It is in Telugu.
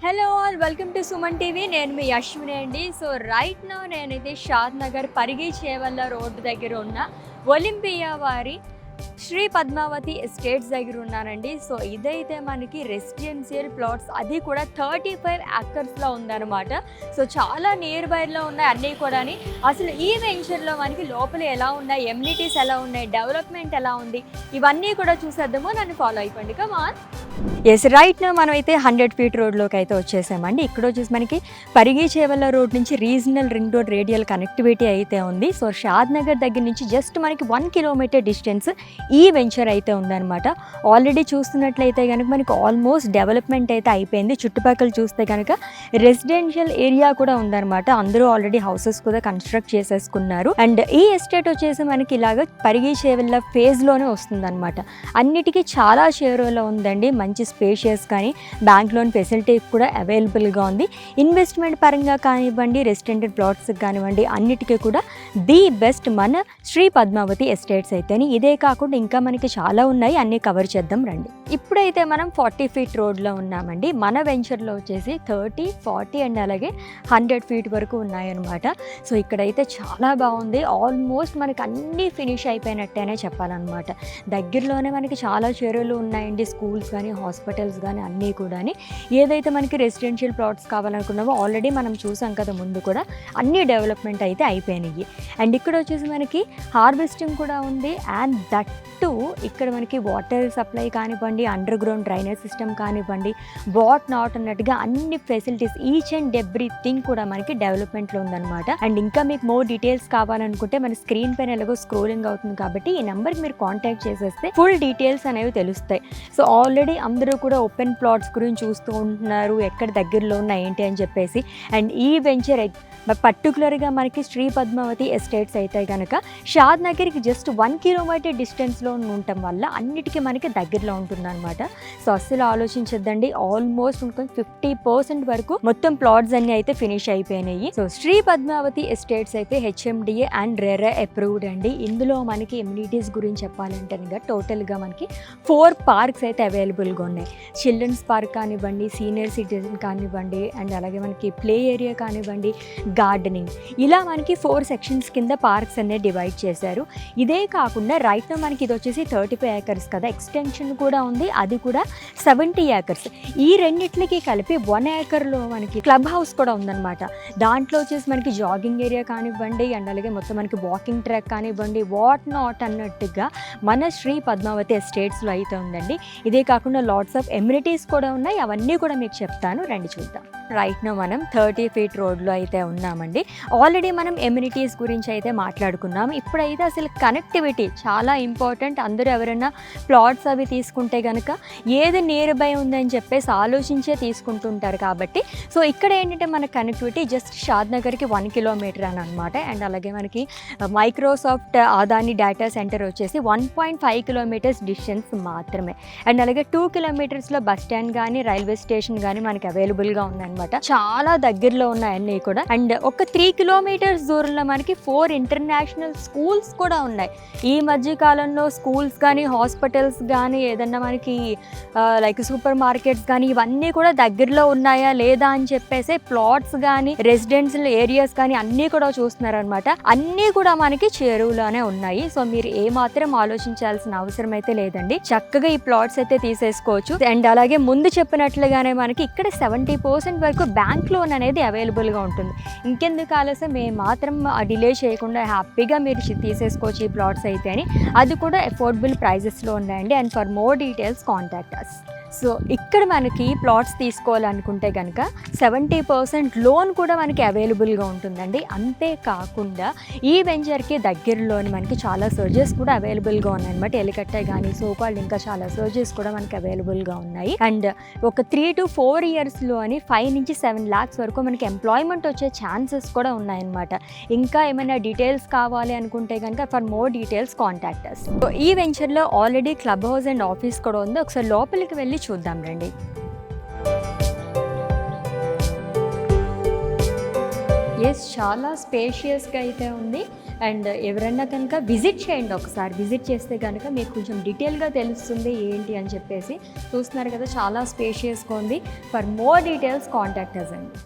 Hello all, welcome to Suman TV. నేను మీ అశ్విని అండి. సో రైట్ నౌ నేనైతే షాద్ నగర్ పరిగి చేవల్ల రోడ్డు దగ్గర ఉన్న ఒలింపియా వారి శ్రీ పద్మావతి ఎస్టేట్స్ దగ్గర ఉన్నానండి. సో ఇదైతే మనకి రెసిడెన్షియల్ ప్లాట్స్, అది కూడా 35 acresలో ఉందన్నమాట. సో చాలా నియర్ బైలో ఉన్నాయి అన్నీ కూడా. అసలు ఈ వెంచర్లో మనకి లోపల ఎలా ఉన్నాయి, ఎమ్యూనిటీస్ ఎలా ఉన్నాయి, డెవలప్మెంట్ ఎలా ఉంది, ఇవన్నీ కూడా చూసేద్దాము. నన్ను ఫాలో అయిపోండి. కమాన్. ఎస్, రైట్ నా మనం అయితే 100 feet రోడ్లోకి అయితే వచ్చేసామండి. ఇక్కడ వచ్చేసి మనకి పరిగి చేవల్ల రోడ్ నుంచి regional ring road radial connectivity అయితే ఉంది. సో షాద్ నగర్ దగ్గర నుంచి జస్ట్ మనకి 1 kilometer డిస్టెన్స్ ఈ వెంచర్ అయితే ఉందన్నమాట. ఆల్రెడీ చూస్తున్నట్లయితే కనుక మనకి ఆల్మోస్ట్ డెవలప్మెంట్ అయితే అయిపోయింది. చుట్టుపక్కల చూస్తే కనుక రెసిడెన్షియల్ ఏరియా కూడా ఉందన్నమాట. అందరూ ఆల్రెడీ హౌసెస్ కూడా కన్స్ట్రక్ట్ చేసేసుకున్నారు. అండ్ ఈ ఎస్టేట్ వచ్చేసి మనకి ఇలాగ పరిగి చేవల్ల ఫేజ్లోనే వస్తుందన్నమాట. అన్నిటికీ చాలా షేర్లో ఉందండి. మంచి స్పేషియస్ కానీ బ్యాంక్ లోన్ ఫెసిలిటీ కూడా అవైలబుల్గా ఉంది. ఇన్వెస్ట్మెంట్ పరంగా కానివ్వండి, రెసిడెంటల్ ప్లాట్స్ కానివ్వండి, అన్నిటికీ కూడా ది బెస్ట్ మన శ్రీ పద్మావతి ఎస్టేట్స్ అయితేనే. ఇదే కాకుండా ఇంకా మనకి చాలా ఉన్నాయి, అన్నీ కవర్ చేద్దాం రండి. ఇప్పుడైతే మనం 40 feet రోడ్లో ఉన్నామండి. మన వెంచర్లో వచ్చేసి 30, 40 అండ్ అలాగే 100 feet వరకు ఉన్నాయన్నమాట. సో ఇక్కడైతే చాలా బాగుంది. ఆల్మోస్ట్ మనకి అన్నీ ఫినిష్ అయిపోయినట్టేనే చెప్పాలన్నమాట. దగ్గరలోనే మనకి చాలా చెరువులు ఉన్నాయండి, స్కూల్స్ కానీ హాస్పిటల్స్ కానీ అన్నీ కూడా. ఏదైతే మనకి రెసిడెన్షియల్ ప్లాట్స్ కావాలనుకున్నామో ఆల్రెడీ మనం చూసాం కదా ముందు కూడా, అన్ని డెవలప్మెంట్ అయితే అయిపోయినాయి. అండ్ ఇక్కడ వచ్చేసి మనకి హార్వెస్టింగ్ కూడా ఉంది. అండ్ దట్టు ఇక్కడ మనకి వాటర్ సప్లై కానివ్వండి, అండర్ గ్రౌండ్ డ్రైనేజ్ సిస్టమ్ కానివ్వండి, వాట్ నాట్ అన్నట్టుగా అన్ని ఫెసిలిటీస్, ఈచ్ అండ్ ఎవ్రీథింగ్ కూడా మనకి డెవలప్మెంట్లో ఉందన్నమాట. అండ్ ఇంకా మీకు మోర్ డీటెయిల్స్ కావాలనుకుంటే మన స్క్రీన్ పైన ఎలాగో స్క్రోలింగ్ అవుతుంది కాబట్టి ఈ నెంబర్కి మీరు కాంటాక్ట్ చేసేస్తే ఫుల్ డీటెయిల్స్ అనేవి తెలుస్తాయి. సో ఆల్రెడీ అందరూ కూడా ఓపెన్ ప్లాట్స్ గురించి చూస్తూ ఉంటున్నారు, ఎక్కడ దగ్గరలో ఉన్నాయి ఏంటి అని చెప్పేసి. అండ్ ఈ వెంచర్ పర్టికులర్గా మనకి శ్రీ పద్మావతి ఎస్టేట్స్ అయితే కనుక షాద్ నగర్కి జస్ట్ 1 kilometer డిస్టెన్స్లో ఉండటం వల్ల అన్నిటికీ మనకి దగ్గరలో ఉంటుందన్నమాట. సో అస్సలు ఆలోచించద్దండి. ఆల్మోస్ట్ 50% వరకు మొత్తం ప్లాట్స్ అన్ని అయితే ఫినిష్ అయిపోయినాయి. సో శ్రీ పద్మావతి ఎస్టేట్స్ అయితే HMDA అండ్ RERA అప్రూవ్డ్ అండి. ఇందులో మనకి ఎమ్యూనిటీస్ గురించి చెప్పాలంటే టోటల్గా మనకి 4 parks అయితే అవైలబుల్గా ఉన్నాయి. చిల్డ్రన్స్ పార్క్ కానివ్వండి, సీనియర్ సిటిజన్ కానివ్వండి, అండ్ అలాగే మనకి ప్లే ఏరియా కానివ్వండి, గార్డెనింగ్, ఇలా మనకి 4 sections కింద పార్క్స్ అనేది డివైడ్ చేశారు. ఇదే కాకుండా రైట్ మనకి ఇది వచ్చేసి 35 acres కదా, ఎక్స్టెన్షన్ కూడా ఉంది, అది కూడా 70 acres. ఈ రెండిట్లకి కలిపి 1 acreలో మనకి క్లబ్ హౌస్ కూడా ఉందన్నమాట. దాంట్లో వచ్చేసి మనకి జాగింగ్ ఏరియా కానివ్వండి, అండ్ అలాగే మొత్తం మనకి వాకింగ్ ట్రాక్ కానివ్వండి, వాట్ నాట్ అన్నట్టుగా మన శ్రీ పద్మావతి ఎస్టేట్స్లో అయితే ఉందండి. ఇదే కాకుండా లాట్స్ ఆఫ్ ఎమ్యూనిటీస్ కూడా ఉన్నాయి, అవన్నీ కూడా మీకు చెప్తాను, రండి చూద్దాం. రైట్ నో మనం 30 feet రోడ్లో అయితే ఉన్నామండి. ఆల్రెడీ మనం ఎమ్యూనిటీస్ గురించి అయితే మాట్లాడుకున్నాం. ఇప్పుడైతే అసలు కనెక్టివిటీ చాలా ఇంపార్టెంట్. అందరూ ఎవరైనా ప్లాట్స్ అవి తీసుకుంటే కనుక ఏది నియర్ బై ఉందని చెప్పేసి ఆలోచించే తీసుకుంటుంటారు కాబట్టి. సో ఇక్కడ ఏంటంటే మన కనెక్టివిటీ జస్ట్ షాద్ నగర్కి 1 kilometer అని అనమాట. అండ్ అలాగే మనకి మైక్రోసాఫ్ట్ అదాని డేటా సెంటర్ వచ్చేసి 1.5 kilometers డిస్టెన్స్ మాత్రమే. అండ్ అలాగే 2 kilometersలో బస్ స్టాండ్ కానీ రైల్వే స్టేషన్ కానీ మనకి అవైలబుల్గా ఉందన్నమాట. చాలా దగ్గరలో ఉన్నాయన్నీ కూడా. అండ్ ఒక 3 kilometers దూరంలో మనకి 4 international స్కూల్స్ కూడా ఉన్నాయి. ఈ మధ్య కాలంలో స్కూల్స్ కానీ, హాస్పిటల్స్ కానీ, ఏదన్నా మనకి లైక్ సూపర్ మార్కెట్స్ కానీ, ఇవన్నీ కూడా దగ్గరలో ఉన్నాయా లేదా అని చెప్పేసి ప్లాట్స్ కానీ, రెసిడెన్షియల్ ఏరియాస్ కానీ అన్నీ కూడా చూస్తున్నారనమాట. అన్నీ కూడా మనకి చేరువలోనే ఉన్నాయి. సో మీరు ఏమాత్రం ఆలోచించాల్సిన అవసరం అయితే లేదండి. చక్కగా ఈ ప్లాట్స్ అయితే తీసేసుకోవచ్చు. అండ్ అలాగే ముందు చెప్పినట్లుగానే మనకి ఇక్కడ 70% వరకు బ్యాంక్ లోన్ అనేది అవైలబుల్గా ఉంటుంది. ఇంకెందుకు ఆలస్యం, మేము మాత్రం డిలే చేయకుండా హ్యాపీగా మీరు తీసేసుకోవచ్చు ఈ ప్లాట్స్ అయితే అని. అది కూడా అఫోర్డబుల్ ప్రైజెస్లో ఉన్నాయండి. And for more details contact us. So ఇక్కడ మనకి ప్లాట్స్ తీసుకోవాలనుకుంటే కనుక 70% లోన్ కూడా మనకి అవైలబుల్గా ఉంటుందండి. అంతేకాకుండా ఈ వెంచర్కి దగ్గరలోని మనకి చాలా సర్జెస్ కూడా అవైలబుల్గా ఉన్నాయన్నమాట. ఎలికట్టే కానీ సోకాల్డ్ ఇంకా చాలా సర్జెస్ కూడా మనకి అవైలబుల్గా ఉన్నాయి. అండ్ ఒక 3 to 4 yearsలోని 5 నుంచి 7 lakhs వరకు మనకి ఎంప్లాయ్మెంట్ వచ్చే ఛాన్సెస్ కూడా ఉన్నాయన్నమాట. ఇంకా ఏమైనా డీటెయిల్స్ కావాలి అనుకుంటే కనుక for more details contact us. So ఈ వెంచర్లో already club house and office కూడా ఉంది. ఒకసారి లోపలికి వెళ్ళి చూద్దాం రండి. ఎస్, చాలా స్పేషియస్గా అయితే ఉంది. అండ్ ఎవరన్నా కనుక విజిట్ చేయండి, ఒకసారి విజిట్ చేస్తే కనుక మీకు కొంచెం డీటెయిల్గా తెలుస్తుంది ఏంటి అని చెప్పేసి. చూస్తున్నారు కదా, చాలా స్పేషియస్గా ఉంది. For more details contact us అండి.